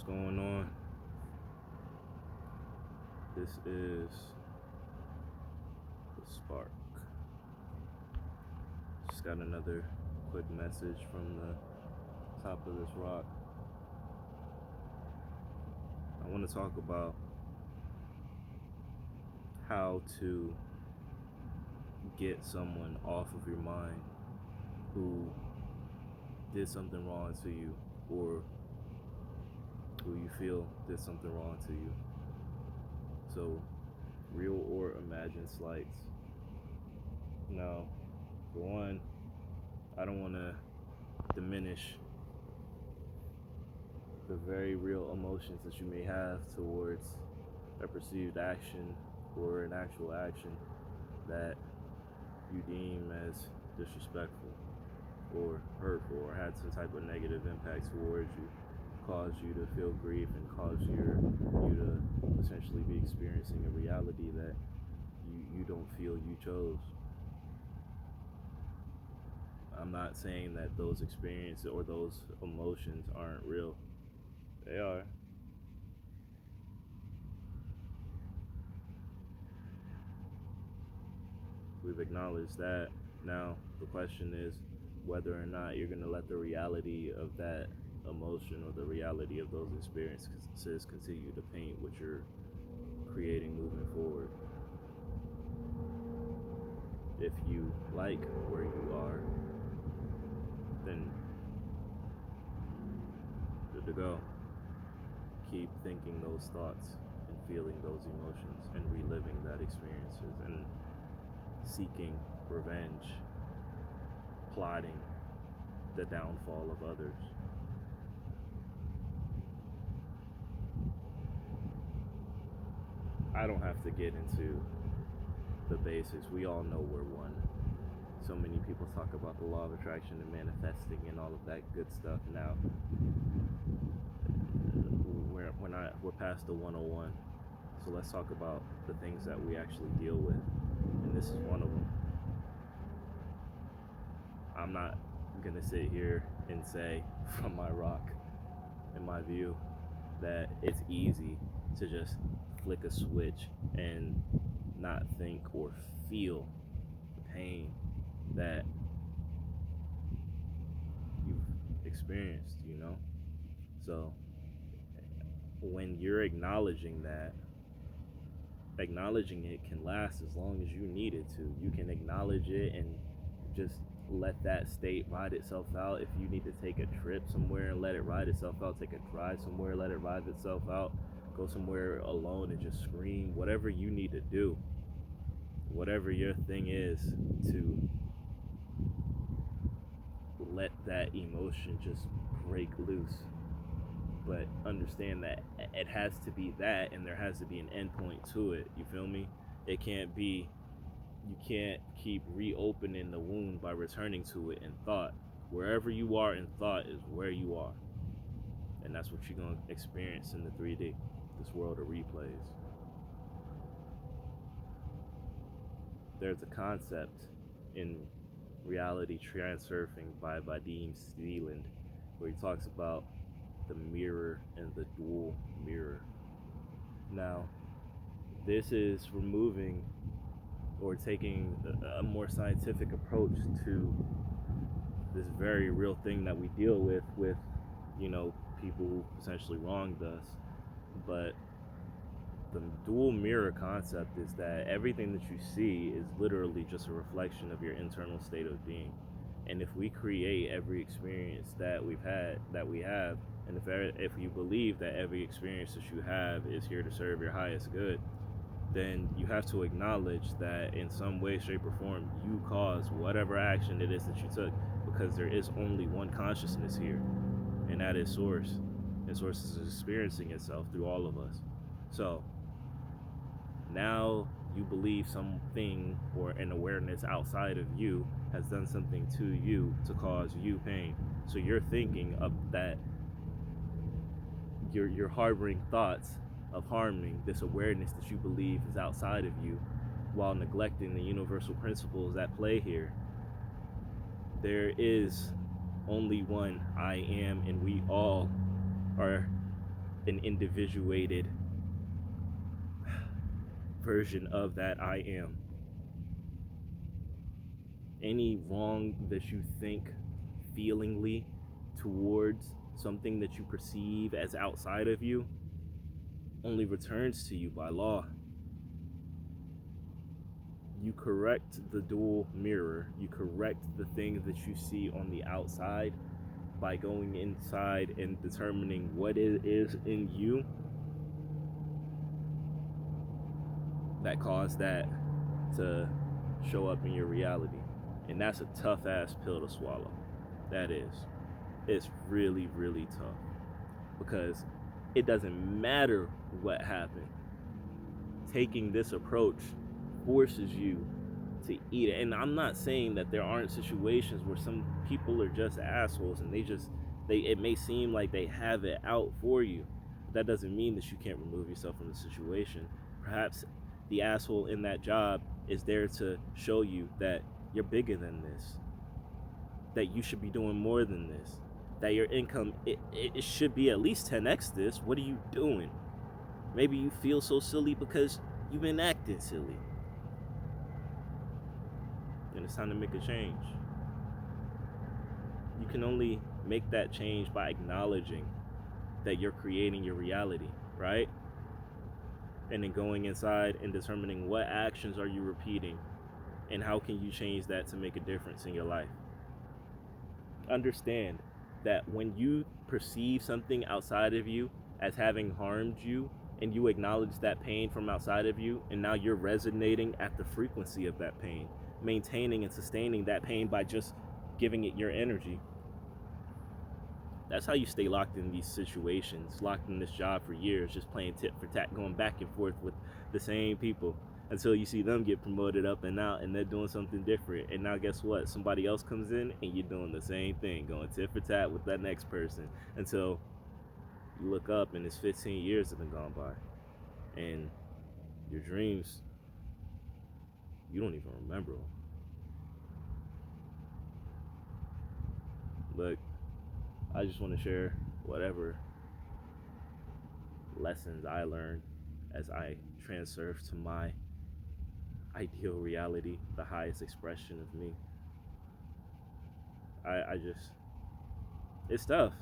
What's going on? This is the Spark. Just got another quick message from the top of this rock. I want to talk about how to get someone off of your mind who did something wrong to you, or who you feel did something wrong to you. So, real or imagined slights. Now, for one, I don't want to diminish the very real emotions that you may have towards a perceived action or an actual action that you deem as disrespectful or hurtful or had some type of negative impact towards you, caused you to feel grief and caused you to essentially be experiencing a reality that you don't feel you chose. I'm not saying that those experiences or those emotions aren't real. They are. We've acknowledged that. Now, the question is whether or not you're going to let the reality of that emotion or the reality of those experiences continue to paint what you're creating moving forward. If you like where you are, then good to go. Keep thinking those thoughts and feeling those emotions and reliving that experiences and seeking revenge, plotting the downfall of others. I don't have to get into the basics. We all know we're one. So many people talk about the law of attraction and manifesting and all of that good stuff. Now, we're past the 101. So let's talk about the things that we actually deal with. And this is one of them. I'm not going to sit here and say from my rock, in my view, that it's easy to just flick a switch and not think or feel the pain that you've experienced, So when you're acknowledging that, acknowledging it can last as long as you need it to. You can acknowledge it and just let that state ride itself out. If you need to take a trip somewhere and let it ride itself out, take a drive somewhere, let it ride itself out, go somewhere alone and just scream, whatever you need to do, whatever your thing is, to let that emotion just break loose. But understand that it has to be that, and there has to be an endpoint to it. You feel me? It can't be, you can't keep reopening the wound by returning to it in thought. Wherever you are in thought is where you are. And that's what you're going to experience in the 3D, this world of replays. There's a concept in reality transurfing by Vadim Steeland where he talks about the mirror and the dual mirror. Now, this is removing or taking a more scientific approach to this very real thing that we deal with people who essentially wronged us. But the dual mirror concept is that everything that you see is literally just a reflection of your internal state of being. And if we create every experience that we have, and if you believe that every experience that you have is here to serve your highest good, then you have to acknowledge that in some way, shape, or form, you caused whatever action it is that you took, because there is only one consciousness here, and that is Source. And Source is experiencing itself through all of us. So now you believe something or an awareness outside of you has done something to you to cause you pain. So you're thinking of that, you're harboring thoughts of harming this awareness that you believe is outside of you, while neglecting the universal principles at play here. There is only one I am, and we all are an individuated version of that I am. Any wrong that you think feelingly towards something that you perceive as outside of you only returns to you by law. You correct the dual mirror, you correct the things that you see on the outside by going inside and determining what it is in you that caused that to show up in your reality. And that's a tough ass pill to swallow. That is. It's really, really tough. Because it doesn't matter what happened. Taking this approach forces you to eat it. And I'm not saying that there aren't situations where some people are just assholes and it may seem like they have it out for you. But that doesn't mean that you can't remove yourself from the situation. Perhaps the asshole in that job is there to show you that you're bigger than this, that you should be doing more than this, that your income, it should be at least 10x this. What are you doing? Maybe you feel so silly because you've been acting silly. And it's time to make a change. You can only make that change by acknowledging that you're creating your reality, right? And then going inside and determining what actions are you repeating and how can you change that to make a difference in your life. Understand that when you perceive something outside of you as having harmed you and you acknowledge that pain from outside of you, and now you're resonating at the frequency of that pain, maintaining and sustaining that pain by just giving it your energy. That's how you stay locked in these situations, locked in this job for years, just playing tit for tat, going back and forth with the same people until you see them get promoted up and out and they're doing something different. And now guess what? Somebody else comes in and you're doing the same thing, going tit for tat with that next person until you look up and it's 15 years have been gone by. And your dreams, you don't even remember them. Look, I just want to share whatever lessons I learned as I transurf to my ideal reality, the highest expression of me. It's tough.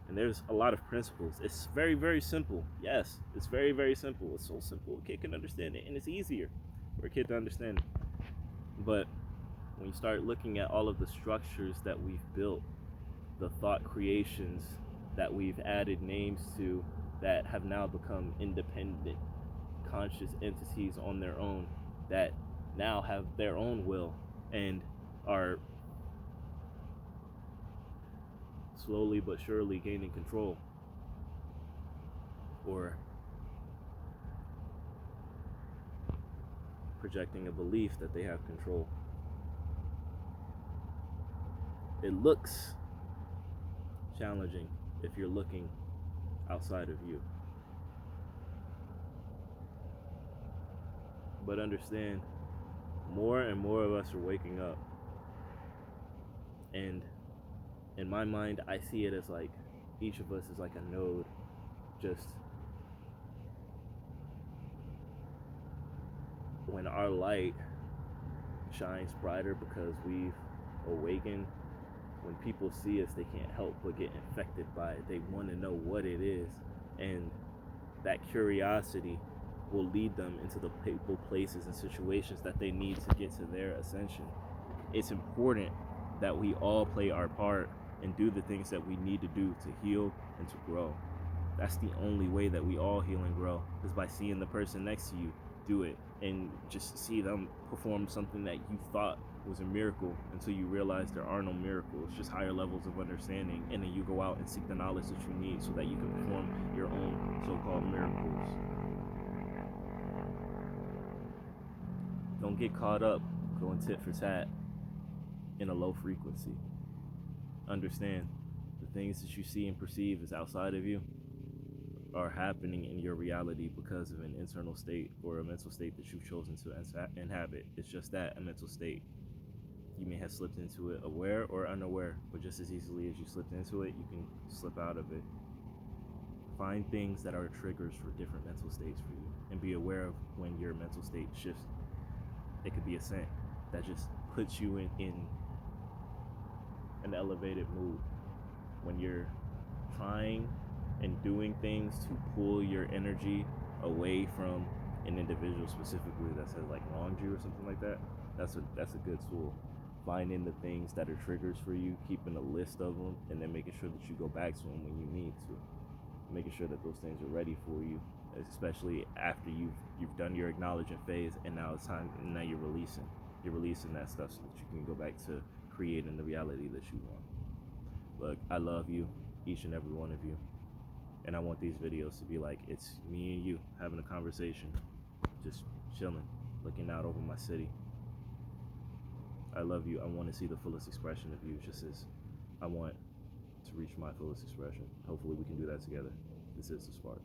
And there's a lot of principles. It's very, very simple. Yes, it's very, very simple. It's so simple a kid can understand it, and it's easier for a kid to understand it. But when you start looking at all of the structures that we've built, the thought creations that we've added names to that have now become independent, conscious entities on their own, that now have their own will and are slowly but surely gaining control, or projecting a belief that they have control. It looks challenging if you're looking outside of you. But understand, more and more of us are waking up. And in my mind, I see it as like each of us is like a node, just when our light shines brighter because we've awakened. When people see us, they can't help but get infected by it. They want to know what it is, and that curiosity will lead them into the people, places, and situations that they need to get to their ascension. It's important that we all play our part and do the things that we need to do to heal and to grow. That's the only way that we all heal and grow, is by seeing the person next to you do it and just see them perform something that you thought was a miracle until you realize there are no miracles, just higher levels of understanding, and then you go out and seek the knowledge that you need so that you can perform your own so-called miracles. Don't get caught up going tit for tat in a low frequency. Understand, the things that you see and perceive as outside of you are happening in your reality because of an internal state or a mental state that you've chosen to inhabit. It's just that, a mental state. You may have slipped into it aware or unaware, but just as easily as you slipped into it, you can slip out of it. Find things that are triggers for different mental states for you, and be aware of when your mental state shifts. It could be a scent that just puts you in an elevated mood. When you're trying and doing things to pull your energy away from an individual specifically that says like wronged you or something like that, that's a good tool. Finding the things that are triggers for you, keeping a list of them, and then making sure that you go back to them when you need to. Making sure that those things are ready for you, especially after you've done your acknowledgement phase, and now it's time. And now you're releasing that stuff so that you can go back to creating the reality that you want. Look, I love you, each and every one of you, and I want these videos to be like it's me and you having a conversation, just chilling, looking out over my city. I love you. I want to see the fullest expression of you, just as I want to reach my fullest expression. Hopefully we can do that together. This is The Spark.